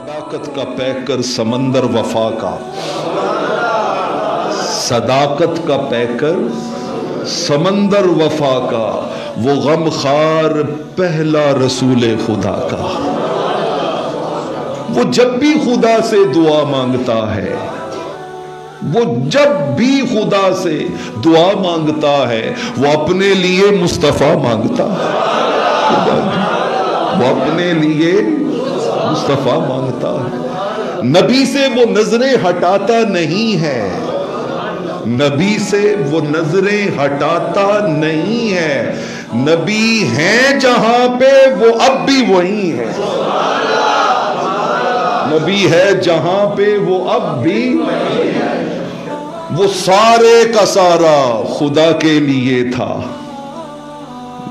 صداقت کا پیکر سمندر وفا کا، صداقت کا پیکر سمندر وفا کا، وہ غم خار پہلا رسول خدا کا۔ وہ جب بھی خدا سے دعا مانگتا ہے، وہ جب بھی خدا سے دعا مانگتا ہے، وہ اپنے لیے مصطفیٰ مانگتا ہے، وہ اپنے لیے مصطفیٰ مانگتا ہے۔ نبی سے وہ نظریں ہٹاتا نہیں ہے، نبی سے وہ نظریں ہٹاتا نہیں ہے۔ نبی ہیں جہاں پہ وہ اب بھی وہی ہے، نبی ہے جہاں پہ وہ اب بھی، وہ سارے کا سارا خدا کے لیے تھا۔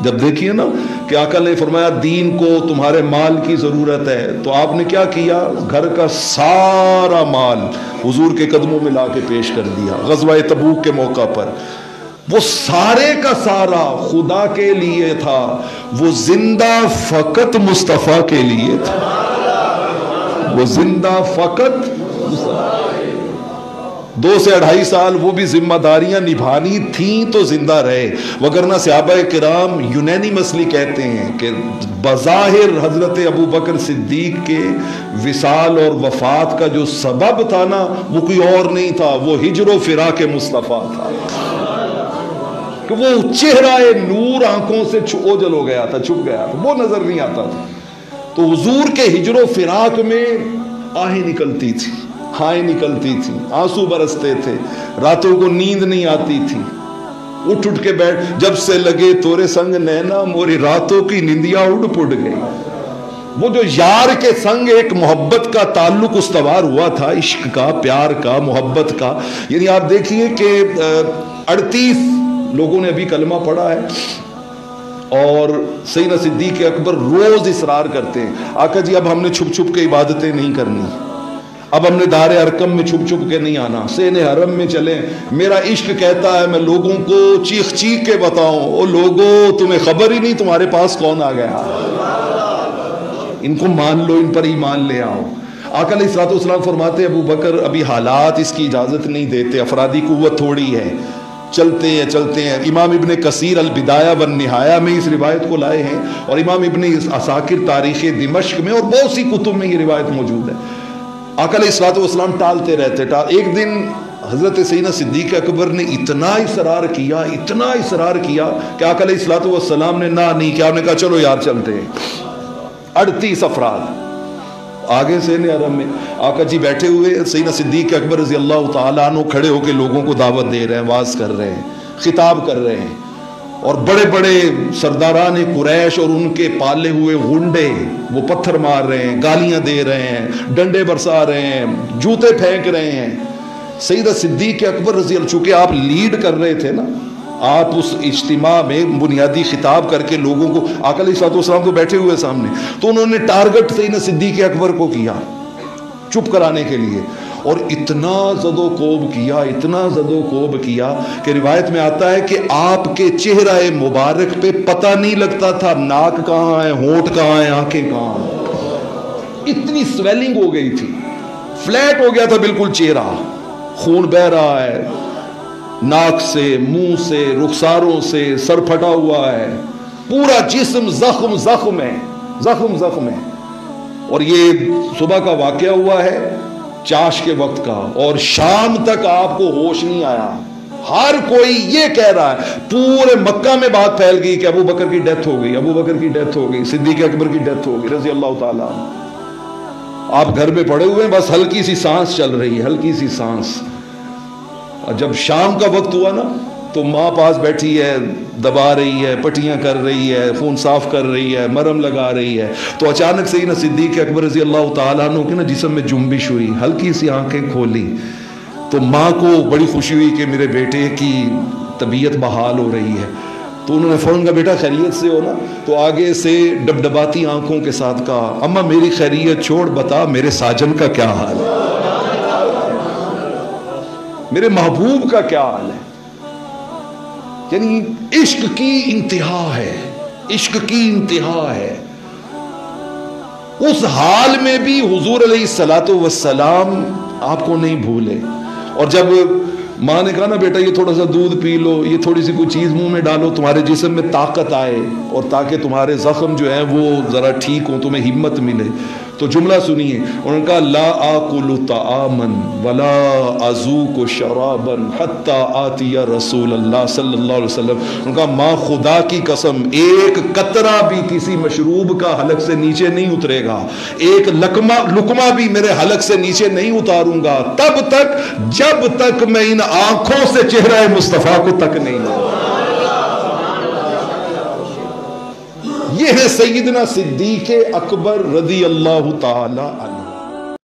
جب دیکھیے نا کہ آقا نے فرمایا دین کو تمہارے مال کی ضرورت ہے، تو آپ نے کیا کیا؟ گھر کا سارا مال حضور کے قدموں میں لا کے پیش کر دیا غزوہ تبوک کے موقع پر۔ وہ سارے کا سارا خدا کے لیے تھا، وہ زندہ فقط مصطفیٰ کے لیے تھا، وہ زندہ فقط 2 سے 2.5 سال وہ بھی ذمہ داریاں نبھانی تھیں تو زندہ رہے، وگرنہ صحابہ کرام یونینیمسلی کہتے ہیں کہ بظاہر حضرت ابو بکر صدیق کے وصال اور وفات کا جو سبب تھا نا، وہ کوئی اور نہیں تھا، وہ ہجر و فراق مصطفیٰ تھا، کہ وہ چہرہ نور آنکھوں سے اوجل ہو گیا تھا، چھپ گیا تھا، وہ نظر نہیں آتا تھا۔ تو حضور کے ہجر و فراق میں آہیں نکلتی تھی، ہائیں نکلتی تھی، آنسو برستے تھے، راتوں کو نیند نہیں آتی تھی، اٹھ کے بیٹھ، جب سے لگے تورے سنگ نینا موری راتوں کی نندیاں اڑ پڑ گئی۔ وہ جو یار کے سنگ ایک محبت کا تعلق استوار ہوا تھا، عشق کا، پیار کا، محبت کا، یعنی آپ دیکھیے کہ 38 لوگوں نے ابھی کلمہ پڑھا ہے، اور سیدنا صدیق اکبر روز اصرار کرتے ہیں آقا جی اب ہم نے چھپ چھپ کے عبادتیں نہیں کرنی، اب ہم نے دار ارقم میں چھپ چھپ کے نہیں آنا، سین حرم میں چلیں، میرا عشق کہتا ہے میں لوگوں کو چیخ چیخ کے بتاؤں، او لوگوں تمہیں خبر ہی نہیں تمہارے پاس کون آ گیا، ان کو مان لو، ان پر ایمان لے آؤ۔ آقا علیہ الصلوۃ والسلام فرماتے ابو بکر ابھی حالات اس کی اجازت نہیں دیتے، افرادی قوت تھوڑی ہے، چلتے ہیں۔ امام ابن کثیر البدایہ والنہایہ میں اس روایت کو لائے ہیں، اور امام ابن عساکر تاریخ دمشق میں اور بہت سی کتب میں یہ روایت موجود ہے۔ آقا علیہ الصلوۃ والسلام ٹالتے رہتے، ایک دن حضرت سیدنا صدیق اکبر نے اتنا اصرار کیا کہ آقا علیہ الصلوۃ والسلام نے نہ نہیں کیا، انہوں نے کہا چلو یار چلتے ہیں۔ 38 افراد آگے سے حرم میں، آقا جی بیٹھے ہوئے، سیدنا صدیق اکبر رضی اللہ تعالیٰ عنہ کھڑے ہو کے لوگوں کو دعوت دے رہے ہیں، واعظ کر رہے ہیں، خطاب کر رہے ہیں، اور بڑے بڑے سرداران قریش اور ان کے پالے ہوئے غنڈے وہ پتھر مار رہے ہیں، گالیاں دے رہے ہیں، ڈنڈے برسا رہے ہیں، جوتے پھینک رہے ہیں۔ سیدنا صدیق اکبر رضی اللہ، چونکہ آپ لیڈ کر رہے تھے نا، آپ اس اجتماع میں بنیادی خطاب کر کے لوگوں کو، آقا علیہ الصلوۃ والسلام کو بیٹھے ہوئے سامنے، تو انہوں نے ٹارگٹ سیدنا صدیق اکبر کو کیا چپ کرانے کے لیے، اور اتنا زد و کوب کیا کہ روایت میں آتا ہے کہ آپ کے چہرہ مبارک پہ پتہ نہیں لگتا تھا ناک کہاں ہے، ہونٹ کہاں ہے، آنکھیں کہاں ہیں، اتنی سویلنگ ہو گئی تھی، فلیٹ ہو گیا تھا بالکل چہرہ، خون بہ رہا ہے ناک سے، منہ سے، رخساروں سے، سر پھٹا ہوا ہے، پورا جسم زخم ہے۔ اور یہ صبح کا واقعہ ہوا ہے چاش کے وقت کا، اور شام تک آپ کو ہوش نہیں آیا، ہر کوئی یہ کہہ رہا ہے، پورے مکہ میں بات پھیل گئی کہ ابو بکر کی ڈیتھ ہو گئی، صدیق اکبر کی ڈیتھ ہو گئی رضی اللہ تعالیٰ عنہ۔ آپ گھر میں پڑے ہوئے ہیں، بس ہلکی سی سانس چل رہی ہے، ہلکی سی سانس۔ جب شام کا وقت ہوا نا، تو ماں پاس بیٹھی ہے، دبا رہی ہے، پٹیاں کر رہی ہے، خون صاف کر رہی ہے، مرہم لگا رہی ہے، تو اچانک سے نا صدیق اکبر رضی اللہ تعالیٰ عنہ کے نا جسم میں جنبش ہوئی، ہلکی سی آنکھیں کھولی، تو ماں کو بڑی خوشی ہوئی کہ میرے بیٹے کی طبیعت بحال ہو رہی ہے، تو انہوں نے فوراً کہا بیٹا خیریت سے ہو نا؟ تو آگے سے ڈبڈباتی آنکھوں کے ساتھ کہا اماں میری خیریت چھوڑ، بتا میرے ساجن کا کیا حال ہے، میرے محبوب کا کیا حال ہے۔ یعنی عشق کی انتہا ہے، عشق کی انتہا ہے۔ اس حال میں بھی حضور علیہ الصلوۃ والسلام آپ کو نہیں بھولے. اور جب ماں نے کہا نا بیٹا یہ تھوڑا سا دودھ پی لو، یہ تھوڑی سی کوئی چیز منہ میں ڈالو، تمہارے جسم میں طاقت آئے اور تاکہ تمہارے زخم جو ہیں وہ ذرا ٹھیک ہوں، تمہیں ہمت ملے، تو جملہ سنیے، انہوں نے کہا لا آکل طعاما ولا اذوق شرابا حتی آتی رسول اللہ صلی اللہ علیہ وسلم. انہوں نے کہا ماں خدا کی قسم ایک قطرہ بھی کسی مشروب کا حلق سے نیچے نہیں اترے گا، ایک لقمہ بھی میرے حلق سے نیچے نہیں اتاروں گا تب تک جب تک میں ان آنکھوں سے چہرہ مصطفیٰ کو تک نہیں لوں. یہ ہے سیدنا صدیق اکبر رضی اللہ تعالی عنہ.